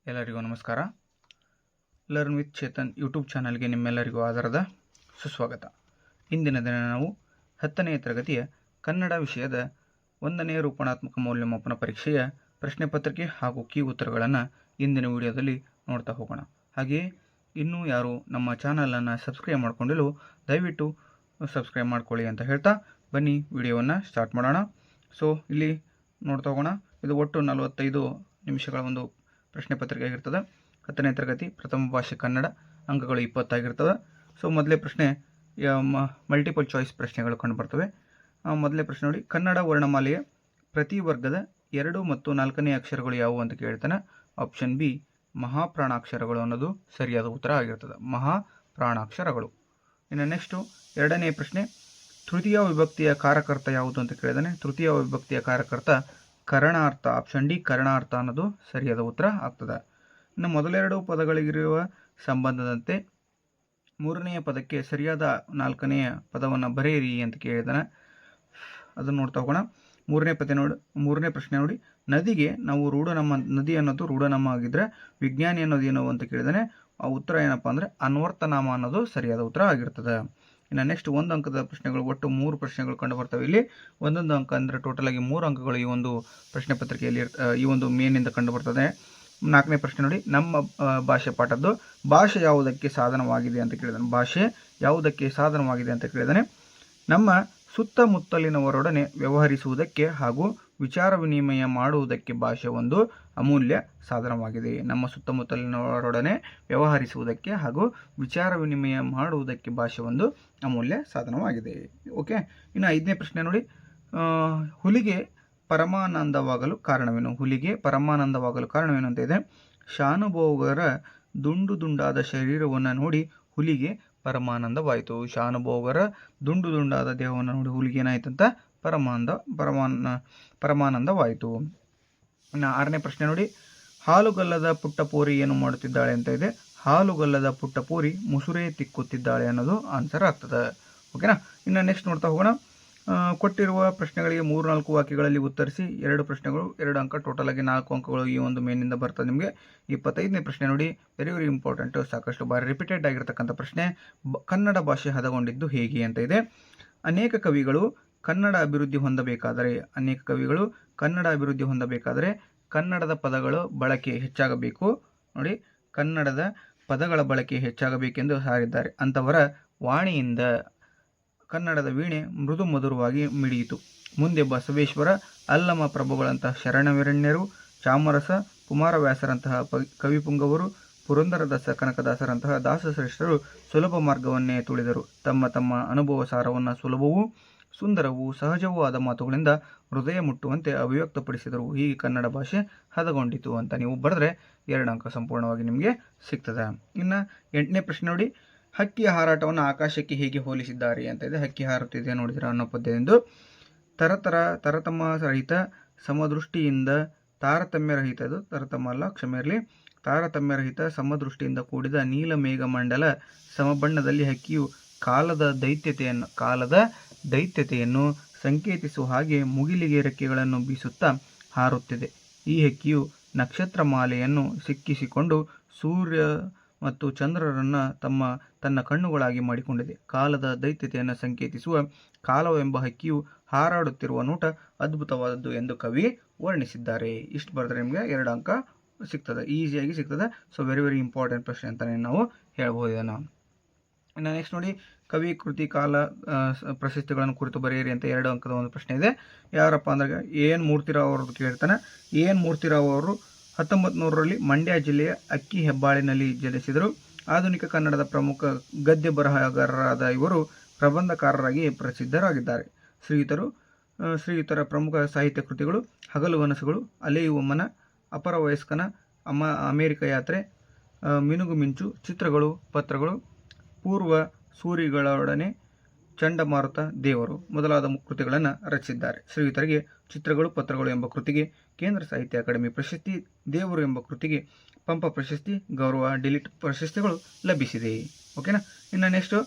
ಎಲ್ಲರಿಗೂ ನಮಸ್ಕಾರ. Learn with Chetan YouTube ಚಾನಲ್ಗೆ ನಿಮ್ಮೆಲ್ಲರಿಗೂ ಆಧಾರದ ಸುಸ್ವಾಗತ. ಇಂದಿನ ದಿನ ನಾವು 10ನೇ ತರಗತಿಯ ಕನ್ನಡ ವಿಷಯದ 1ನೇ ರೂಪಣಾತ್ಮಕ ಮೌಲ್ಯಮಾಪನ ಪರೀಕ್ಷೆಯ ಪ್ರಶ್ನೆ ಪತ್ರಿಕೆ ಹಾಗೂ ಕೀ ಉತ್ತರಗಳನ್ನು ಇಂದಿನ ವಿಡಿಯೋದಲ್ಲಿ ನೋಡ್ತಾ ಹೋಗೋಣ. ಹಾಗೆಯೇ ಇನ್ನೂ ಯಾರು ನಮ್ಮ ಚಾನಲನ್ನು ಸಬ್ಸ್ಕ್ರೈಬ್ ಮಾಡ್ಕೊಂಡಿಲ್ಲೋ ದಯವಿಟ್ಟು ಸಬ್ಸ್ಕ್ರೈಬ್ ಮಾಡ್ಕೊಳ್ಳಿ ಅಂತ ಹೇಳ್ತಾ ಬನ್ನಿ ವಿಡಿಯೋವನ್ನು ಸ್ಟಾರ್ಟ್ ಮಾಡೋಣ. ಸೊ ಇಲ್ಲಿ ನೋಡ್ತಾ ಹೋಗೋಣ. ಇದು ಒಟ್ಟು 45 ನಿಮಿಷಗಳ ಒಂದು ಪ್ರಶ್ನೆ ಪತ್ರಿಕೆ ಆಗಿರ್ತದೆ. 10ನೇ ತರಗತಿ ಪ್ರಥಮ ಭಾಷೆ ಕನ್ನಡ, ಅಂಕಗಳು 20 ಆಗಿರ್ತವೆ. ಸೊ ಮೊದಲೇ ಪ್ರಶ್ನೆ ಮಲ್ಟಿಪಲ್ ಚಾಯ್ಸ್ ಪ್ರಶ್ನೆಗಳು ಕಂಡು ಬರ್ತವೆ. ಮೊದಲೇ ಪ್ರಶ್ನೆ ನೋಡಿ, ಕನ್ನಡ ವರ್ಣಮಾಲೆಯ ಪ್ರತಿ ವರ್ಗದ 2 ಮತ್ತು 4ನೇ ಅಕ್ಷರಗಳು ಯಾವುವು ಅಂತ ಕೇಳ್ತಾನೆ. ಆಪ್ಷನ್ ಬಿ ಮಹಾಪ್ರಾಣಾಕ್ಷರಗಳು ಅನ್ನೋದು ಸರಿಯಾದ ಉತ್ತರ ಆಗಿರ್ತದೆ. ಮಹಾಪ್ರಾಣಾಕ್ಷರಗಳು. ಇನ್ನು ನೆಕ್ಸ್ಟು 2ನೇ ಪ್ರಶ್ನೆ, ತೃತೀಯ ವಿಭಕ್ತಿಯ ಕಾರಕರ್ತ ಯಾವುದು ಅಂತ ಕೇಳಿದಾನೆ. ತೃತೀಯ ವಿಭಕ್ತಿಯ ಕಾರಕರ್ತ ಕರಣಾರ್ಥ. ಆಪ್ಷನ್ ಡಿ ಕರಣಾರ್ಥ ಅನ್ನೋದು ಸರಿಯಾದ ಉತ್ತರ ಆಗ್ತದೆ. ಇನ್ನು ಮೊದಲೆರಡು ಪದಗಳಿಗಿರುವ ಸಂಬಂಧದಂತೆ 3ನೆಯ ಪದಕ್ಕೆ ಸರಿಯಾದ 4ನೆಯ ಪದವನ್ನು ಬರೆಯಿರಿ ಅಂತ ಕೇಳಿದಾನೆ. ಅದನ್ನು ನೋಡ್ತಾ ಹೋಗೋಣ. 3ನೇ ಪ್ರಶ್ನೆ ನೋಡಿ, ನದಿಗೆ ನಾವು ರೂಢನಾಮ, ನದಿ ಅನ್ನೋದು ರೂಢನಾಮ ಆಗಿದ್ರೆ ವಿಜ್ಞಾನಿ ಅನ್ನೋದು ಏನು ಅಂತ ಕೇಳಿದಾನೆ. ಆ ಉತ್ತರ ಏನಪ್ಪ ಅಂದರೆ ಅನ್ವರ್ಥನಾಮ ಅನ್ನೋದು ಸರಿಯಾದ ಉತ್ತರ ಆಗಿರ್ತದೆ. ಇನ್ನು ನೆಕ್ಸ್ಟ್ 1 ಅಂಕದ ಪ್ರಶ್ನೆಗಳು, ಒಟ್ಟು 3 ಪ್ರಶ್ನೆಗಳು ಕಂಡು ಬರ್ತವೆ. ಇಲ್ಲಿ 1 ಅಂಕ ಅಂದರೆ ಟೋಟಲ್ ಆಗಿ 3 ಅಂಕಗಳು ಈ ಒಂದು ಪ್ರಶ್ನೆ ಪತ್ರಿಕೆಯಲ್ಲಿ ಈ ಒಂದು ಮೇನಿಂದ ಕಂಡು ಬರ್ತದೆ. 4ನೇ ಪ್ರಶ್ನೆ ನೋಡಿ, ನಮ್ಮ ಭಾಷೆ ಪಾಠದ್ದು ಭಾಷೆ ಯಾವುದಕ್ಕೆ ಸಾಧನವಾಗಿದೆ ಅಂತ ಕೇಳಿದಾನೆ. ಭಾಷೆ ಯಾವುದಕ್ಕೆ ಸಾಧನವಾಗಿದೆ ಅಂತ ಕೇಳಿದಾನೆ. ನಮ್ಮ ಸುತ್ತಮುತ್ತಲಿನವರೊಡನೆ ವ್ಯವಹರಿಸುವುದಕ್ಕೆ ಹಾಗೂ ವಿಚಾರ ವಿನಿಮಯ ಮಾಡುವುದಕ್ಕೆ ಭಾಷೆ ಒಂದು ಅಮೂಲ್ಯ ಸಾಧನವಾಗಿದೆ. ನಮ್ಮ ಸುತ್ತಮುತ್ತಲಿನವರೊಡನೆ ವ್ಯವಹರಿಸುವುದಕ್ಕೆ ಹಾಗೂ ವಿಚಾರ ವಿನಿಮಯ ಮಾಡುವುದಕ್ಕೆ ಭಾಷೆ ಒಂದು ಅಮೂಲ್ಯ ಸಾಧನವಾಗಿದೆ. ಓಕೆ. ಇನ್ನು 5ನೇ ಪ್ರಶ್ನೆ ನೋಡಿ, ಹುಲಿಗೆ ಪರಮಾನಂದವಾಗಲು ಕಾರಣವೇನು? ಹುಲಿಗೆ ಪರಮಾನಂದವಾಗಲು ಕಾರಣವೇನು ಅಂತ ಇದೆ. ಶಾನುಭೋಗರ ದುಂಡು ದುಂಡಾದ ಶರೀರವನ್ನು ನೋಡಿ ಹುಲಿಗೆ ಪರಮಾನಂದವಾಯಿತು. ಶಾನುಭೋಗರ ದುಂಡು ದುಂಡಾದ ದೇಹವನ್ನು ನೋಡಿ ಹುಲಿಗೆ ಏನಾಯ್ತಂತ ಪರಮಾನಂದವಾಯಿತು. ಇನ್ನು 6ನೇ ಪ್ರಶ್ನೆ ನೋಡಿ, ಹಾಲುಗಲ್ಲದ ಪುಟ್ಟಪೋರಿ ಏನು ಮಾಡುತ್ತಿದ್ದಾಳೆ ಅಂತ ಇದೆ. ಹಾಲುಗಲ್ಲದ ಪುಟ್ಟಪೋರಿ ಮುಸುರೆ ತಿಕ್ಕುತ್ತಿದ್ದಾಳೆ ಅನ್ನೋದು ಆನ್ಸರ್ ಆಗ್ತದೆ. ಓಕೆನಾ. ಇನ್ನು ನೆಕ್ಸ್ಟ್ ನೋಡ್ತಾ ಹೋಗೋಣ. ಕೊಟ್ಟಿರುವ ಪ್ರಶ್ನೆಗಳಿಗೆ 3-4 ವಾಕ್ಯಗಳಲ್ಲಿ ಉತ್ತರಿಸಿ. 2 ಪ್ರಶ್ನೆಗಳು 2 ಅಂಕ, ಟೋಟಲ್ ಆಗಿ 4 ಅಂಕಗಳು ಈ ಒಂದು ಮೇನಿಂದ ಬರ್ತದೆ ನಿಮಗೆ. 25ನೇ ಪ್ರಶ್ನೆ ನೋಡಿ, ವೆರಿ ವೆರಿ ಇಂಪಾರ್ಟೆಂಟ್, ಸಾಕಷ್ಟು ಬಾರಿ ರಿಪೀಟೆಡ್ ಆಗಿರ್ತಕ್ಕಂಥ ಪ್ರಶ್ನೆ. ಕನ್ನಡ ಭಾಷೆ ಹದಗೊಂಡಿದ್ದು ಹೇಗೆ ಅಂತ ಇದೆ. ಅನೇಕ ಕವಿಗಳು ಕನ್ನಡ ಅಭಿವೃದ್ಧಿ ಹೊಂದಬೇಕಾದರೆ ಕನ್ನಡದ ಪದಗಳು ಬಳಕೆ ಹೆಚ್ಚಾಗಬೇಕು. ನೋಡಿ, ಕನ್ನಡದ ಪದಗಳ ಬಳಕೆ ಹೆಚ್ಚಾಗಬೇಕೆಂದು ಸಾರಿದ್ದಾರೆ. ಅಂಥವರ ವಾಣಿಯಿಂದ ಕನ್ನಡದ ವೀಣೆ ಮೃದು ಮಧುರವಾಗಿ ಮಿಡಿಯಿತು. ಮುಂದೆ ಬಸವೇಶ್ವರ, ಅಲ್ಲಮ ಪ್ರಭುಗಳಂತಹ ಶರಣವಿರಣ್ಯರು, ಚಾಮರಸ, ಕುಮಾರವ್ಯಾಸರಂತಹ ಕವಿಪುಂಗವರು, ಪುರಂದರದಾಸ, ಕನಕದಾಸರಂತಹ ದಾಸಶ್ರೇಷ್ಠರು ಸುಲಭ ಮಾರ್ಗವನ್ನೇ ತುಳಿದರು. ತಮ್ಮ ತಮ್ಮ ಅನುಭವ ಸಾರವನ್ನು ಸುಲಭವೂ ಸುಂದರವೂ ಸಹಜವೂ ಆದ ಮಾತುಗಳಿಂದ ಹೃದಯ ಮುಟ್ಟುವಂತೆ ಅಭಿವ್ಯಕ್ತಪಡಿಸಿದರು. ಹೀಗೆ ಕನ್ನಡ ಭಾಷೆ ಹದಗೊಂಡಿತು ಅಂತ ನೀವು ಬರೆದ್ರೆ 2 ಅಂಕ ಸಂಪೂರ್ಣವಾಗಿ ನಿಮಗೆ ಸಿಗ್ತದೆ. ಇನ್ನು 8ನೇ ಪ್ರಶ್ನೆ ನೋಡಿ, ಹಕ್ಕಿಯ ಹಾರಾಟವನ್ನು ಆಕಾಶಕ್ಕೆ ಹೇಗೆ ಹೋಲಿಸಿದ್ದಾರೆ ಅಂತ ಇದೆ. ಹಕ್ಕಿ ಹಾರುತ್ತಿದೆ ನೋಡಿದ್ರೆ ಅನ್ನೋ ಪದ್ಯದಿಂದ ತರತಮ ರಹಿತ ಸಮದೃಷ್ಟಿಯಿಂದ ತಾರತಮ್ಯರಹಿತ, ಇದು ತರತಮ ಅಲ್ಲ, ಕ್ಷಮೆ ಇರಲಿ, ತಾರತಮ್ಯರಹಿತ ಸಮದೃಷ್ಟಿಯಿಂದ ಕೂಡಿದ ನೀಲ ಮೇಘ ಮಂಡಲ ಸಮಬಣ್ಣದಲ್ಲಿ ಹಕ್ಕಿಯು ಕಾಲದ ದೈತ್ಯತೆಯನ್ನು ಸಂಕೇತಿಸುವ ಹಾಗೆ ಮುಗಿಲಿಗೆ ರೆಕ್ಕೆಗಳನ್ನು ಬೀಸುತ್ತಾ ಹಾರುತ್ತಿದೆ. ಈ ಹಕ್ಕಿಯು ನಕ್ಷತ್ರ ಮಾಲೆಯನ್ನು ಸಿಕ್ಕಿಸಿಕೊಂಡು ಸೂರ್ಯ ಮತ್ತು ಚಂದ್ರರನ್ನು ತನ್ನ ಕಣ್ಣುಗಳಾಗಿ ಮಾಡಿಕೊಂಡಿದೆ. ಕಾಲದ ದೈತ್ಯತೆಯನ್ನು ಸಂಕೇತಿಸುವ ಕಾಲವೆಂಬ ಹಕ್ಕಿಯು ಹಾರಾಡುತ್ತಿರುವ ನೋಟ ಅದ್ಭುತವಾದದ್ದು ಎಂದು ಕವಿ ವರ್ಣಿಸಿದ್ದಾರೆ. ಇಷ್ಟು ಬರೆದ್ರೆ ನಿಮಗೆ 2 ಅಂಕ ಸಿಗ್ತದೆ, ಈಸಿಯಾಗಿ ಸಿಗ್ತದೆ. ಸೊ ವೆರಿ ವೆರಿ ಇಂಪಾರ್ಟೆಂಟ್ ಪ್ರಶ್ನೆ ಅಂತಲೇ ನಾವು ಹೇಳ್ಬೋದು ಇದನ್ನು. ಇನ್ನು ನೆಕ್ಸ್ಟ್ ನೋಡಿ, ಕವಿ ಕೃತಿ ಕಾಲ ಪ್ರಶಸ್ತಿಗಳನ್ನು ಕುರಿತು ಬರೆಯಿರಿ ಅಂತ 2 ಅಂಕದ ಒಂದು ಪ್ರಶ್ನೆ ಇದೆ. ಯಾರಪ್ಪ ಅಂದ್ರೆ ಎನ್ ಮೂರ್ತಿರಾವ್ ಅವ್ರದ್ದು ಕೇಳಿರ್ತಾನೆ. ಎನ್ ಮೂರ್ತಿರಾವ್ ಅವರು 1900ರಲ್ಲಿ ಮಂಡ್ಯ ಜಿಲ್ಲೆಯ ಅಕ್ಕಿ ಹೆಬ್ಬಾಳಿನಲ್ಲಿ ಜನಿಸಿದರು. ಆಧುನಿಕ ಕನ್ನಡದ ಪ್ರಮುಖ ಗದ್ಯ ಬರಹಗಾರರಾದ ಇವರು ಪ್ರಬಂಧಕಾರರಾಗಿ ಪ್ರಸಿದ್ಧರಾಗಿದ್ದಾರೆ. ಶ್ರೀಯುತರ ಪ್ರಮುಖ ಸಾಹಿತ್ಯ ಕೃತಿಗಳು ಹಗಲು ಕನಸುಗಳು, ಅಲೆಯುವ ಮನ, ಅಪರ ವಯಸ್ಕನ, ಅಮೆರಿಕ ಯಾತ್ರೆ, ಮಿನುಗು ಮಿಂಚು, ಚಿತ್ರಗಳು, ಪತ್ರಗಳು, ಪೂರ್ವ ಸೂರಿಗಳೊಡನೆ, ಚಂಡಮಾರುತ, ದೇವರು ಮೊದಲಾದ ಕೃತಿಗಳನ್ನು ರಚಿಸಿದ್ದಾರೆ. ಶ್ರೀಯುತರಿಗೆ ಚಿತ್ರಗಳು, ಪತ್ರಗಳು ಎಂಬ ಕೃತಿಗೆ ಕೇಂದ್ರ ಸಾಹಿತ್ಯ ಅಕಾಡೆಮಿ ಪ್ರಶಸ್ತಿ, ದೇವರು ಎಂಬ ಕೃತಿಗೆ ಪಂಪ ಪ್ರಶಸ್ತಿ, ಗೌರವ ಡಿಲಿಟ್ ಪ್ರಶಸ್ತಿಗಳು ಲಭಿಸಿದೆ. ಓಕೆನಾ. ಇನ್ನು ನೆಕ್ಸ್ಟು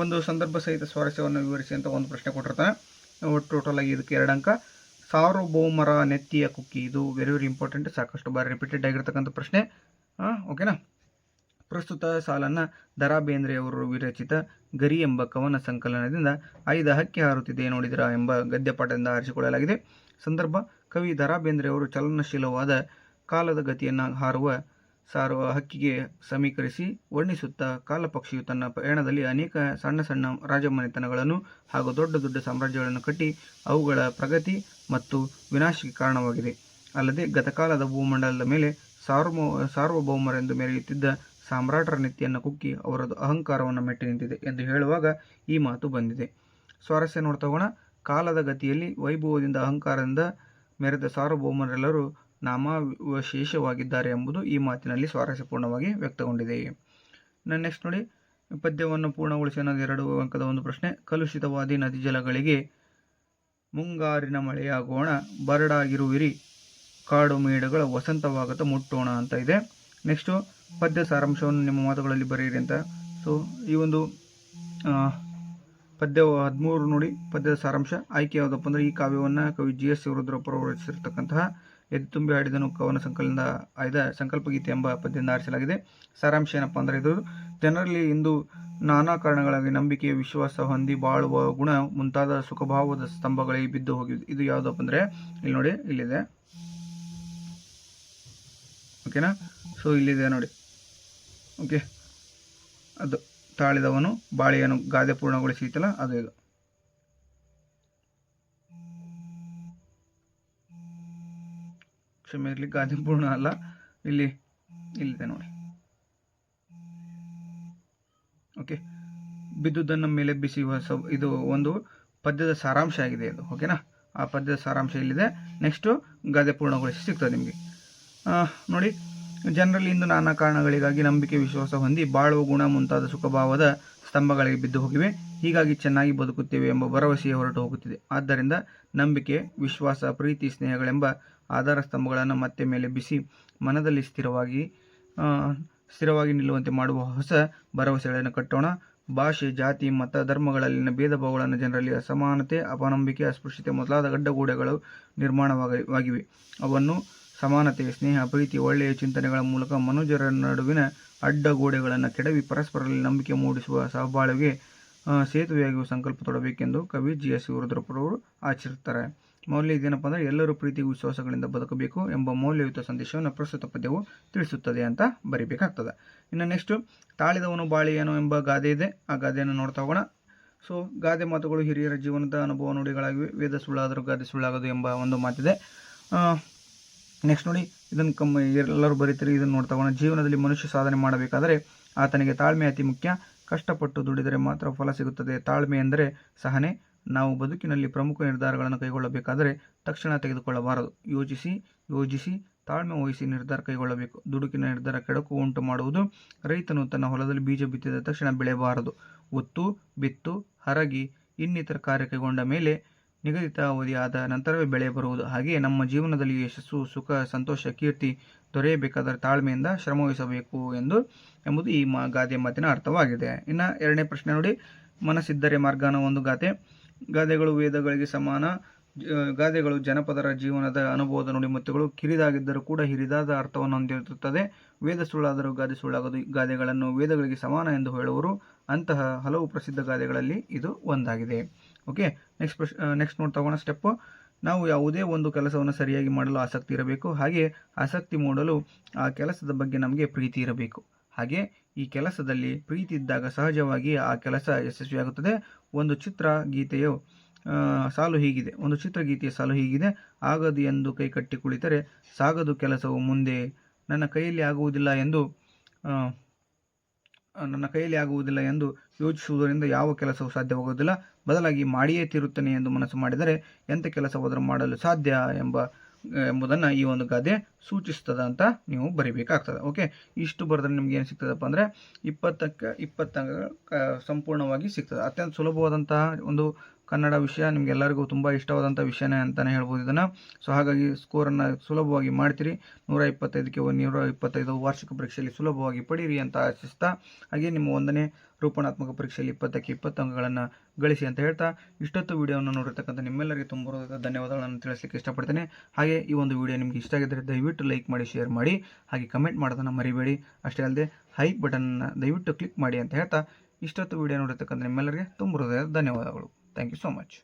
ಒಂದು ಸಂದರ್ಭ ಸಹಿತ ಸ್ವಾರಸ್ಯವನ್ನು ವಿವರಿಸಿ ಅಂತ ಒಂದು ಪ್ರಶ್ನೆ ಕೊಟ್ಟಿರ್ತಾನೆ. ಟೋಟಲ್ ಆಗಿ ಇದಕ್ಕೆ 2 ಅಂಕ. ಸಾರ್ವಭೌಮರ ನೆತ್ತಿಯ ಕುಕ್ಕಿ. ಇದು ವೆರಿ ವೆರಿ ಇಂಪಾರ್ಟೆಂಟ್, ಸಾಕಷ್ಟು ಬಾರಿ ರಿಪೀಟೆಡ್ ಆಗಿರ್ತಕ್ಕಂಥ ಪ್ರಶ್ನೆ. ಓಕೆನಾ. ಪ್ರಸ್ತುತ ಸಾಲನ್ನು ದ ರಾ ಬೇಂದ್ರೆಯವರು ವಿರಚಿತ ಗರಿ ಎಂಬ ಕವನ ಸಂಕಲನದಿಂದ ಆಯ್ದ ಹಕ್ಕಿ ಹಾರುತ್ತಿದೆ ನೋಡಿದಿರಾ ಎಂಬ ಗದ್ಯಪಾಠದಿಂದ ಆರಿಸಿಕೊಳ್ಳಲಾಗಿದೆ. ಸಂದರ್ಭ: ಕವಿ ದ ರಾ ಬೇಂದ್ರೆಯವರು ಚಲನಶೀಲವಾದ ಕಾಲದ ಗತಿಯನ್ನು ಸಾರುವ ಹಕ್ಕಿಗೆ ಸಮೀಕರಿಸಿ ವರ್ಣಿಸುತ್ತಾ, ಕಾಲಪಕ್ಷಿಯು ತನ್ನ ಪಯಣದಲ್ಲಿ ಅನೇಕ ಸಣ್ಣ ಸಣ್ಣ ರಾಜಮನೆತನಗಳನ್ನು ಹಾಗೂ ದೊಡ್ಡ ದೊಡ್ಡ ಸಾಮ್ರಾಜ್ಯಗಳನ್ನು ಕಟ್ಟಿ ಅವುಗಳ ಪ್ರಗತಿ ಮತ್ತು ವಿನಾಶಕ್ಕೆ ಕಾರಣವಾಗಿದೆ. ಅಲ್ಲದೆ ಗತಕಾಲದ ಭೂಮಂಡಲದ ಮೇಲೆ ಸಾರ್ವಭೌಮರೆಂದು ಮೆರೆಯುತ್ತಿದ್ದ ಸಾಮ್ರಾಟರ ನೆತ್ತಿಯನ್ನು ಕುಕ್ಕಿ ಅವರ ಅಹಂಕಾರವನ್ನು ಮೆಟ್ಟಿ ನಿಂತಿದೆ ಎಂದು ಹೇಳುವಾಗ ಈ ಮಾತು ಬಂದಿದೆ. ಸ್ವಾರಸ್ಯ ನೋಡ್ತಾ ಹೋಗೋಣ. ಕಾಲದ ಗತಿಯಲ್ಲಿ ವೈಭವದಿಂದ ಅಹಂಕಾರದಿಂದ ಮೆರೆದ ಸಾರ್ವಭೌಮರೆಲ್ಲರೂ ನಾಮಾವಶೇಷವಾಗಿದ್ದಾರೆ ಎಂಬುದು ಈ ಮಾತಿನಲ್ಲಿ ಸ್ವಾರಸ್ಯಪೂರ್ಣವಾಗಿ ವ್ಯಕ್ತಗೊಂಡಿದೆ. ನೆಕ್ಸ್ಟ್ ನೋಡಿ, ಪದ್ಯವನ್ನು ಪೂರ್ಣಗೊಳಿಸಿ ಅನ್ನೋದು 2 ಅಂಕದ ಒಂದು ಪ್ರಶ್ನೆ. ಕಲುಷಿತವಾದಿ ನದಿ ಜಲಗಳಿಗೆ ಮುಂಗಾರಿನ ಮಳೆಯಾಗೋಣ, ಬರಡಾಗಿರುವಿರಿ ಕಾಡು ಮೇಡುಗಳ ವಸಂತವಾಗತ ಮುಟ್ಟೋಣ ಅಂತ ಇದೆ. ನೆಕ್ಸ್ಟು ಪದ್ಯ ಸಾರಾಂಶವನ್ನು ನಿಮ್ಮ ಮಾತುಗಳಲ್ಲಿ ಬರೆಯಿರಿ ಅಂತ. ಸೊ ಈ ಒಂದು ಪದ್ಯ 13 ನೋಡಿ, ಪದ್ಯದ ಸಾರಾಂಶ ಆಯ್ಕೆ ಯಾವುದಪ್ಪ ಅಂದರೆ ಈ ಕಾವ್ಯವನ್ನು ಕವಿ GS ರುದ್ರಪ್ಪರವರು ರಚಿಸಿರ್ತಕ್ಕಂತಹ ಎದ್ದು ತುಂಬಿ ಹಾಡಿದನು ಕವನ ಸಂಕಲನದ ಆಯ್ದ ಸಂಕಲ್ಪಗೀತೆ ಎಂಬ ಪದ್ಯದಿಂದ ಆರಿಸಲಾಗಿದೆ. ಸಾರಾಂಶ ಏನಪ್ಪ ಅಂದರೆ ಇದು ಜನರಲ್ಲಿ ಇಂದು ನಾನಾ ಕಾರಣಗಳಾಗಿ ನಂಬಿಕೆ, ವಿಶ್ವಾಸ ಹೊಂದಿ ಬಾಳುವ ಗುಣ ಮುಂತಾದ ಸುಖಭಾವದ ಸ್ತಂಭಗಳಿಗೆ ಬಿದ್ದು ಹೋಗಿದೆ. ಇದು ಯಾವುದಪ್ಪ ಅಂದರೆ ಇಲ್ಲಿ ನೋಡಿ, ಇಲ್ಲಿದೆ. ಓಕೆನಾ. ಸೊ ಇಲ್ಲಿದೆ ನೋಡಿ. ಓಕೆ, ಅದು ತಾಳಿದವನು ಬಾಳೆಯನ್ನು ಗಾದೆ ಪೂರ್ಣಗೊಳಿಸಿತಲ್ಲ, ಅದು ಇದು. ಕ್ಷಮೆ ಇರಲಿ, ಗಾದೆ ಪೂರ್ಣ ಅಲ್ಲ, ಇಲ್ಲಿದೆ ನೋಡಿ. ಓಕೆ, ಬಿದ್ದುದನ್ನು ಮೇಲೆ ಬಿಸಿ ಇದು ಒಂದು ಪದ್ಯದ ಸಾರಾಂಶ ಆಗಿದೆ ಇದು. ಓಕೆನಾ. ಆ ಪದ್ಯದ ಸಾರಾಂಶ ಇಲ್ಲಿದೆ. ನೆಕ್ಸ್ಟು ಗಾದೆ ಪೂರ್ಣಗೊಳಿಸಿ ಸಿಗ್ತದೆ ನಿಮಗೆ. ನೋಡಿ, ಜನರಲ್ಲಿ ಇಂದು ನಾನಾ ಕಾರಣಗಳಿಗಾಗಿ ನಂಬಿಕೆ, ವಿಶ್ವಾಸ ಹೊಂದಿ ಬಾಳುವ ಗುಣ ಮುಂತಾದ ಸುಖಭಾವದ ಸ್ತಂಭಗಳಿಗೆ ಬಿದ್ದು ಹೋಗಿವೆ. ಹೀಗಾಗಿ ಚೆನ್ನಾಗಿ ಬದುಕುತ್ತೇವೆ ಎಂಬ ಭರವಸೆಯೇ ಹೊರಟು ಹೋಗುತ್ತಿದೆ. ಆದ್ದರಿಂದ ನಂಬಿಕೆ, ವಿಶ್ವಾಸ, ಪ್ರೀತಿ, ಸ್ನೇಹಗಳೆಂಬ ಆಧಾರ ಸ್ತಂಭಗಳನ್ನು ಮತ್ತೆ ಮೇಲೆ ಬಿಸಿ ಮನದಲ್ಲಿ ಸ್ಥಿರವಾಗಿ ನಿಲ್ಲುವಂತೆ ಮಾಡುವ ಹೊಸ ಭರವಸೆಗಳನ್ನು ಕಟ್ಟೋಣ. ಭಾಷೆ, ಜಾತಿ, ಮತ, ಧರ್ಮಗಳಲ್ಲಿನ ಭೇದ ಭಾವಗಳನ್ನು, ಜನರಲ್ಲಿ ಅಸಮಾನತೆ, ಅಪನಂಬಿಕೆ, ಅಸ್ಪೃಶ್ಯತೆ ಮೊದಲಾದ ಅಡ್ಡಗೋಡೆಗಳು ನಿರ್ಮಾಣವಾಗಿವೆ. ಅವನ್ನು ಸಮಾನತೆ, ಸ್ನೇಹ, ಪ್ರೀತಿ, ಒಳ್ಳೆಯ ಚಿಂತನೆಗಳ ಮೂಲಕ ಮನುಜರ ನಡುವಿನ ಅಡ್ಡಗೋಡೆಗಳನ್ನು ಕೆಡವಿ ಪರಸ್ಪರರಲ್ಲಿ ನಂಬಿಕೆ ಮೂಡಿಸುವ ಸಹಬಾಳ್ವೆಗೆ ಸೇತುವೆಯಾಗುವ ಸಂಕಲ್ಪ ತೊಡಬೇಕೆಂದು ಕವಿ GS ರುದ್ರಪ್ಪರವರು ಆಚರಿಸುತ್ತಾರೆ. ಮೌಲ್ಯ ಇದೇನಪ್ಪ ಅಂದರೆ ಎಲ್ಲರೂ ಪ್ರೀತಿ ವಿಶ್ವಾಸಗಳಿಂದ ಬದುಕಬೇಕು ಎಂಬ ಮೌಲ್ಯಯುತ ಸಂದೇಶವನ್ನು ಪ್ರಸ್ತುತ ಪದ್ಯವು ತಿಳಿಸುತ್ತದೆ ಅಂತ ಬರಿಬೇಕಾಗ್ತದೆ. ಇನ್ನು ನೆಕ್ಸ್ಟು ತಾಳಿದವನು ಬಾಳೆಯೇನು ಎಂಬ ಗಾದೆ ಇದೆ. ಆ ಗಾದೆಯನ್ನು ನೋಡ್ತಾ ಹೋಗೋಣ. ಸೊ ಗಾದೆ ಮಾತುಗಳು ಹಿರಿಯರ ಜೀವನದ ಅನುಭವ ನುಡಿಗಳಾಗಿವೆ. ವೇದ ಸುಳ್ಳಾದರೂ ಗಾದೆ ಸುಳ್ಳಾಗದು ಎಂಬ ಒಂದು ಮಾತಿದೆ. ನೆಕ್ಸ್ಟ್ ನೋಡಿ, ಇದನ್ನು ಎಲ್ಲರೂ ಬರೀತೀರಿ, ಇದನ್ನು ನೋಡ್ತಾ ಹೋಗೋಣ. ಜೀವನದಲ್ಲಿ ಮನುಷ್ಯ ಸಾಧನೆ ಮಾಡಬೇಕಾದರೆ ಆತನಿಗೆ ತಾಳ್ಮೆ ಅತಿ ಮುಖ್ಯ. ಕಷ್ಟಪಟ್ಟು ದುಡಿದರೆ ಮಾತ್ರ ಫಲ ಸಿಗುತ್ತದೆ. ತಾಳ್ಮೆ ಎಂದರೆ ಸಹನೆ. ನಾವು ಬದುಕಿನಲ್ಲಿ ಪ್ರಮುಖ ನಿರ್ಧಾರಗಳನ್ನು ಕೈಗೊಳ್ಳಬೇಕಾದರೆ ತಕ್ಷಣ ತೆಗೆದುಕೊಳ್ಳಬಾರದು. ಯೋಜಿಸಿ ತಾಳ್ಮೆ ವಹಿಸಿ ನಿರ್ಧಾರ ಕೈಗೊಳ್ಳಬೇಕು. ದುಡುಕಿನ ನಿರ್ಧಾರ ಕೆಡಕು ಉಂಟು ಮಾಡುವುದು. ರೈತನು ತನ್ನ ಹೊಲದಲ್ಲಿ ಬೀಜ ಬಿತ್ತಿದ ತಕ್ಷಣ ಬೆಳೆಯಬಾರದು. ಉತ್ತು, ಬಿತ್ತು, ಹರಗಿ ಇನ್ನಿತರ ಕಾರ್ಯ ಕೈಗೊಂಡ ಮೇಲೆ ನಿಗದಿತ ಅವಧಿ ಆದ ನಂತರವೇ ಬೆಳೆ ಬರುವುದು. ಹಾಗೆಯೇ ನಮ್ಮ ಜೀವನದಲ್ಲಿ ಯಶಸ್ಸು, ಸುಖ, ಸಂತೋಷ, ಕೀರ್ತಿ ದೊರೆಯಬೇಕಾದರೆ ತಾಳ್ಮೆಯಿಂದ ಶ್ರಮವಹಿಸಬೇಕು ಎಂಬುದು ಈ ಗಾದೆ ಮಾತಿನ ಅರ್ಥವಾಗಿದೆ. ಇನ್ನು 2ನೇ ಪ್ರಶ್ನೆ ನೋಡಿ, ಮನಸ್ಸಿದ್ದರೆ ಮಾರ್ಗ ಅನ್ನೋ ಒಂದು ಗಾದೆ. ಗಾದೆಗಳು ವೇದಗಳಿಗೆ ಸಮಾನ. ಗಾದೆಗಳು ಜನಪದರ ಜೀವನದ ಅನುಭವದ ನುಡಿಮುತ್ತುಗಳು. ಕಿರಿದಾಗಿದ್ದರೂ ಕೂಡ ಹಿರಿದಾದ ಅರ್ಥವನ್ನು ಹೊಂದಿರುತ್ತದೆ. ವೇದ ಸುಳ್ಳಾದರೂ ಗಾದೆ ಸುಳ್ಳಾಗದು. ಗಾದೆಗಳನ್ನು ವೇದಗಳಿಗೆ ಸಮಾನ ಎಂದು ಹೇಳುವರು. ಅಂತಹ ಹಲವು ಪ್ರಸಿದ್ಧ ಗಾದೆಗಳಲ್ಲಿ ಇದು ಒಂದಾಗಿದೆ. ಓಕೆ, ನೆಕ್ಸ್ಟ್ ನೋಡ್ತಾ ಹೋಗೋಣ ಸ್ಟೆಪ್ಪು. ನಾವು ಯಾವುದೇ ಒಂದು ಕೆಲಸವನ್ನು ಸರಿಯಾಗಿ ಮಾಡಲು ಆಸಕ್ತಿ ಇರಬೇಕು. ಹಾಗೆ ಆಸಕ್ತಿ ಮೂಡಲು ಆ ಕೆಲಸದ ಬಗ್ಗೆ ನಮಗೆ ಪ್ರೀತಿ ಇರಬೇಕು. ಹಾಗೆ ಈ ಕೆಲಸದಲ್ಲಿ ಪ್ರೀತಿ ಇದ್ದಾಗ ಸಹಜವಾಗಿ ಆ ಕೆಲಸ ಯಶಸ್ವಿಯಾಗುತ್ತದೆ. ಒಂದು ಚಿತ್ರಗೀತೆಯ ಸಾಲು ಹೀಗಿದೆ. ಆಗದು ಎಂದು ಕೈಕಟ್ಟಿ ಕುಳಿತರೆ ಸಾಗದು ಕೆಲಸವು ಮುಂದೆ. ನನ್ನ ಕೈಯಲ್ಲಿ ಆಗುವುದಿಲ್ಲ ಎಂದು ಯೋಚಿಸುವುದರಿಂದ ಯಾವ ಕೆಲಸವೂ ಸಾಧ್ಯವಾಗುವುದಿಲ್ಲ. ಬದಲಾಗಿ ಮಾಡಿಯೇ ತೀರುತ್ತೇನೆ ಎಂದು ಮನಸ್ಸು ಮಾಡಿದರೆ ಎಂಥ ಕೆಲಸವಾದರೂ ಮಾಡಲು ಸಾಧ್ಯ ಎಂಬುದನ್ನು ಈ ಒಂದು ಗಾದೆ ಸೂಚಿಸ್ತದೆ ಅಂತ ನೀವು ಬರಿಬೇಕಾಗ್ತದೆ. ಓಕೆ, ಇಷ್ಟು ಬರೆದ್ರೆ ನಿಮ್ಗೆ ಏನು ಸಿಗ್ತದಪ್ಪ ಅಂದರೆ 20ಕ್ಕೆ 20 ಅಂಕಗಳು ಸಂಪೂರ್ಣವಾಗಿ ಸಿಗ್ತದೆ. ಅತ್ಯಂತ ಸುಲಭವಾದಂತಹ ಒಂದು ಕನ್ನಡ ವಿಷಯ ನಿಮಗೆಲ್ಲರಿಗೂ ತುಂಬ ಇಷ್ಟವಾದಂಥ ವಿಷಯನೇ ಅಂತಲೇ ಹೇಳ್ಬೋದು ಇದನ್ನು. ಸೊ ಹಾಗಾಗಿ ಸ್ಕೋರನ್ನು ಸುಲಭವಾಗಿ ಮಾಡ್ತೀರಿ. 125ಕ್ಕೆ 125 ವಾರ್ಷಿಕ ಪರೀಕ್ಷೆಯಲ್ಲಿ ಸುಲಭವಾಗಿ ಪಡೀರಿ ಅಂತ ಆಶಿಸ್ತಾ, ಹಾಗೆ ನಿಮ್ಮ 1ನೇ ರೂಪಣಾತ್ಮಕ ಪರೀಕ್ಷೆಯಲ್ಲಿ 20ಕ್ಕೆ 20 ಅಂಕಗಳನ್ನು ಗಳಿಸಿ ಅಂತ ಹೇಳ್ತಾ, ಇಷ್ಟೊತ್ತು ವಿಡಿಯೋವನ್ನು ನೋಡಿರ್ತಕ್ಕಂಥ ನಿಮ್ಮೆಲ್ಲರಿಗೆ ತುಂಬ ಧನ್ಯವಾದಗಳನ್ನು ತಿಳಿಸಲಿಕ್ಕೆ ಇಷ್ಟಪಡ್ತೇನೆ. ಹಾಗೆ ಈ ಒಂದು ವಿಡಿಯೋ ನಿಮಗೆ ಇಷ್ಟ ಆಗಿದ್ದರೆ ದಯವಿಟ್ಟು ಲೈಕ್ ಮಾಡಿ, ಶೇರ್ ಮಾಡಿ, ಹಾಗೆ ಕಮೆಂಟ್ ಮಾಡೋದನ್ನು ಮರಿಬೇಡಿ. ಅಷ್ಟೇ ಅಲ್ಲದೆ ಹೈಪ್ ಬಟನ್ನ ದಯವಿಟ್ಟು ಕ್ಲಿಕ್ ಮಾಡಿ ಅಂತ ಹೇಳ್ತಾ, ಇಷ್ಟೊತ್ತು ವಿಡಿಯೋ ನೋಡಿರ್ತಕ್ಕಂಥ ನಿಮ್ಮೆಲ್ಲರಿಗೆ ತುಂಬ ಧನ್ಯವಾದಗಳು. Thank you so much.